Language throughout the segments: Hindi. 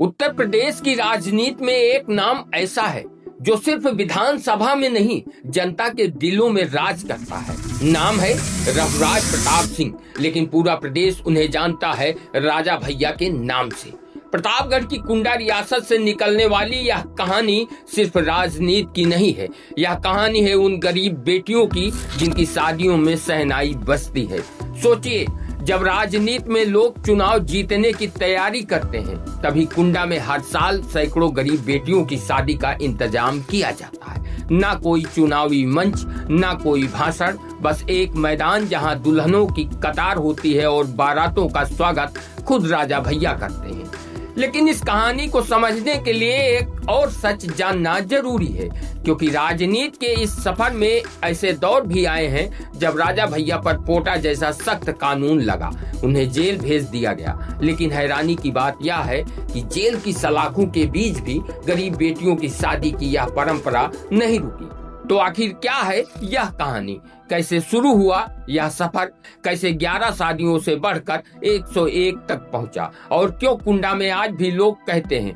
उत्तर प्रदेश की राजनीति में एक नाम ऐसा है जो सिर्फ विधानसभा में नहीं जनता के दिलों में राज करता है। नाम है रघुराज प्रताप सिंह, लेकिन पूरा प्रदेश उन्हें जानता है राजा भैया के नाम से। प्रतापगढ़ की कुंडा रियासत से निकलने वाली यह कहानी सिर्फ राजनीति की नहीं है, यह कहानी है उन गरीब बेटियों की जिनकी शादियों में शहनाई बजती है। सोचिए, जब राजनीति में लोग चुनाव जीतने की तैयारी करते हैं तभी कुंडा में हर साल सैकड़ों गरीब बेटियों की शादी का इंतजाम किया जाता है। ना कोई चुनावी मंच, ना कोई भाषण, बस एक मैदान जहां दुल्हनों की कतार होती है और बारातों का स्वागत खुद राजा भैया करते हैं। लेकिन इस कहानी को समझने के लिए एक और सच जानना जरूरी है, क्योंकि राजनीति के इस सफर में ऐसे दौर भी आए हैं जब राजा भैया पर पोटा जैसा सख्त कानून लगा, उन्हें जेल भेज दिया गया। लेकिन हैरानी की बात यह है कि जेल की सलाखों के बीच भी गरीब बेटियों की शादी की यह परंपरा नहीं रुकी। तो आखिर क्या है यह कहानी, कैसे शुरू हुआ यह सफर, कैसे 11 शादियों से बढ़कर 101 तक पहुंचा, और क्यों कुंडा में आज भी लोग कहते हैं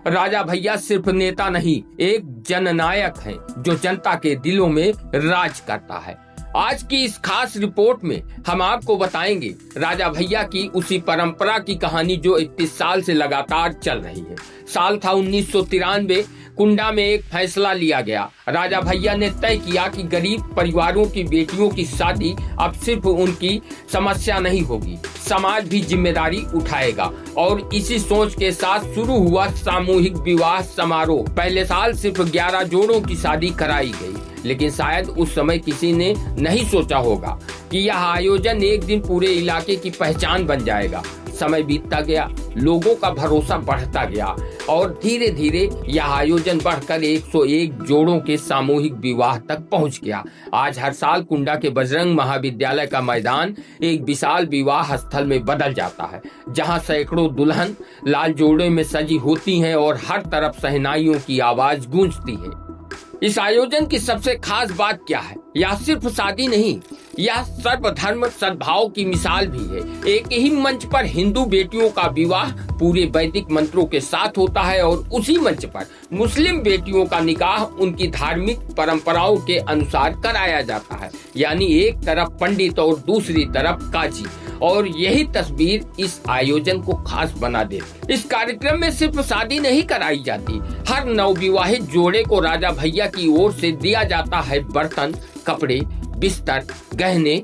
राजा भैया सिर्फ नेता नहीं, एक जननायक है जो जनता के दिलों में राज करता है। आज की इस खास रिपोर्ट में हम आपको बताएंगे राजा भैया की उसी परंपरा की कहानी जो 31 साल से लगातार चल रही है। साल था 1993। कुंडा में एक फैसला लिया गया। राजा भैया ने तय किया कि गरीब परिवारों की बेटियों की शादी अब सिर्फ उनकी समस्या नहीं होगी, समाज भी जिम्मेदारी उठाएगा। और इसी सोच के साथ शुरू हुआ सामूहिक विवाह समारोह। पहले साल सिर्फ 11 जोड़ों की शादी कराई गई, लेकिन शायद उस समय किसी ने नहीं सोचा होगा कि यह आयोजन एक दिन पूरे इलाके की पहचान बन जाएगा। समय बीतता गया, लोगों का भरोसा बढ़ता गया और धीरे धीरे यह आयोजन बढ़कर 101 जोड़ों के सामूहिक विवाह तक पहुंच गया। आज हर साल कुंडा के बजरंग महाविद्यालय का मैदान एक विशाल विवाह स्थल में बदल जाता है, जहां सैकड़ों दुल्हन लाल जोड़े में सजी होती हैं और हर तरफ शहनाइयों की आवाज गूंजती है। इस आयोजन की सबसे खास बात क्या है? यह सिर्फ शादी नहीं, यह सर्वधर्म सद्भाव की मिसाल भी है। एक ही मंच पर हिंदू बेटियों का विवाह पूरे वैदिक मंत्रों के साथ होता है और उसी मंच पर मुस्लिम बेटियों का निकाह उनकी धार्मिक परंपराओं के अनुसार कराया जाता है। यानी एक तरफ पंडित और दूसरी तरफ काजी, और यही तस्वीर इस आयोजन को खास बना देती। इस कार्यक्रम में सिर्फ शादी नहीं कराई जाती, हर नवविवाहित जोड़े को राजा भैया की ओर से दिया जाता है बर्तन, कपड़े, बिस्तर, गहने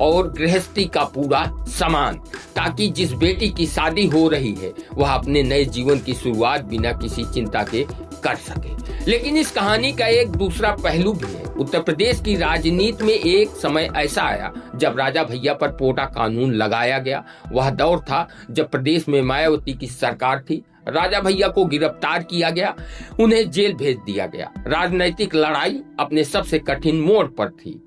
और गृहस्थी का पूरा सामान, ताकि जिस बेटी की शादी हो रही है वह अपने नए जीवन की शुरुआत बिना किसी चिंता के कर सके। लेकिन इस कहानी का एक दूसरा पहलू भी है। उत्तर प्रदेश की राजनीति में एक समय ऐसा आया जब राजा भैया पर पोटा कानून लगाया गया। वह दौर था जब प्रदेश में मायावती की सरकार थी। राजा भैया को गिरफ्तार किया गया, उन्हें जेल भेज दिया गया। राजनीतिक लड़ाई अपने सबसे कठिन मोड़ पर थी।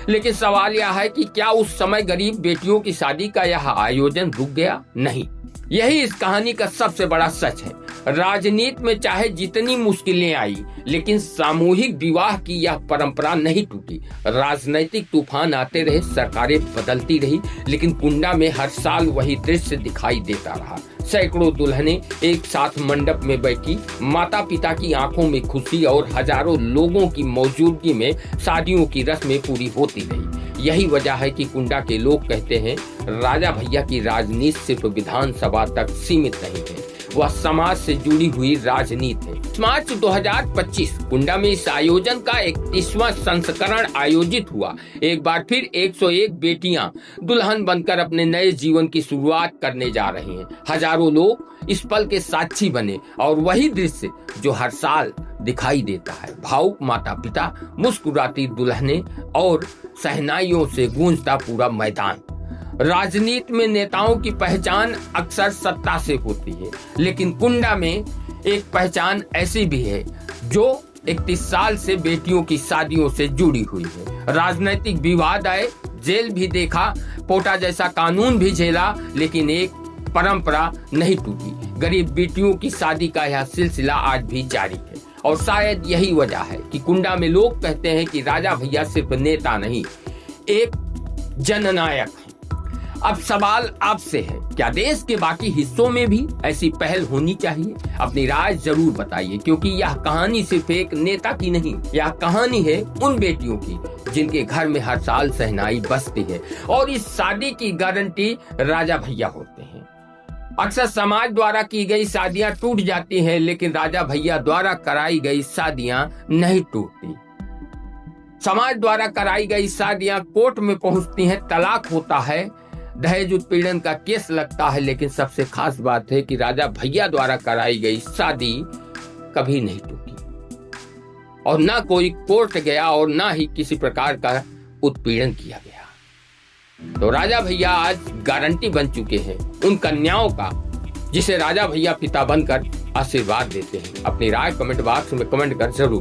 लेकिन सवाल यह है कि क्या उस समय गरीब बेटियों की शादी का यह आयोजन रुक गया? नहीं, यही इस कहानी का सबसे बड़ा सच है। राजनीति में चाहे जितनी मुश्किलें आई, लेकिन सामूहिक विवाह की यह परंपरा नहीं टूटी। राजनीतिक तूफान आते रहे, सरकारें बदलती रही, लेकिन कुंडा में हर साल वही दृश्य दिखाई देता रहा। सैकड़ों दुल्हनें एक साथ मंडप में बैठी, माता पिता की आंखों में खुशी और हजारों लोगों की मौजूदगी में शादियों की रस्में पूरी होती रही। यही वजह है कि कुंडा के लोग कहते हैं राजा भैया की राजनीति सिर्फ विधानसभा तक सीमित नहीं है, वह समाज से जुड़ी हुई राजनीति है। मार्च 2025 कुंडा में इस आयोजन का 31वां संस्करण आयोजित हुआ। एक बार फिर 101 बेटियां दुल्हन बनकर अपने नए जीवन की शुरुआत करने जा रही हैं। हजारों लोग इस पल के साक्षी बने और वही दृश्य जो हर साल दिखाई देता है। भावुक माता पिता, मुस्कुराती दुल्हनें और शहनाइयों से गूंजता पूरा मैदान। राजनीति में नेताओं की पहचान अक्सर सत्ता से होती है, लेकिन कुंडा में एक पहचान ऐसी भी है जो 31 साल से बेटियों की शादियों से जुड़ी हुई है। राजनीतिक विवाद आए, जेल भी देखा, पोटा जैसा कानून भी झेला, लेकिन एक परंपरा नहीं टूटी। गरीब बेटियों की शादी का यह सिलसिला आज भी जारी है। और शायद यही वजह है कि कुंडा में लोग कहते हैं कि राजा भैया सिर्फ नेता नहीं, एक जननायक है। अब सवाल आपसे है, क्या देश के बाकी हिस्सों में भी ऐसी पहल होनी चाहिए? अपनी राय जरूर बताइए, क्योंकि यह कहानी सिर्फ एक नेता की नहीं, यह कहानी है उन बेटियों की जिनके घर में हर साल शहनाई बजती है और इस शादी की गारंटी राजा भैया होते हैं। अक्सर समाज द्वारा की गई शादियां टूट जाती हैं, लेकिन राजा भैया द्वारा कराई गई शादियां नहीं टूटती। समाज द्वारा कराई गई शादियां कोर्ट में पहुंचती हैं, तलाक होता है, दहेज उत्पीड़न का केस लगता है, लेकिन सबसे खास बात है कि राजा भैया द्वारा कराई गई शादी कभी नहीं टूटी और ना कोई कोर्ट गया और ना ही किसी प्रकार का उत्पीड़न किया गया। तो राजा भैया आज गारंटी बन चुके हैं उन कन्याओं का जिसे राजा भैया पिता बनकर आशीर्वाद देते हैं। अपनी राय कमेंट बॉक्स में कमेंट कर जरूर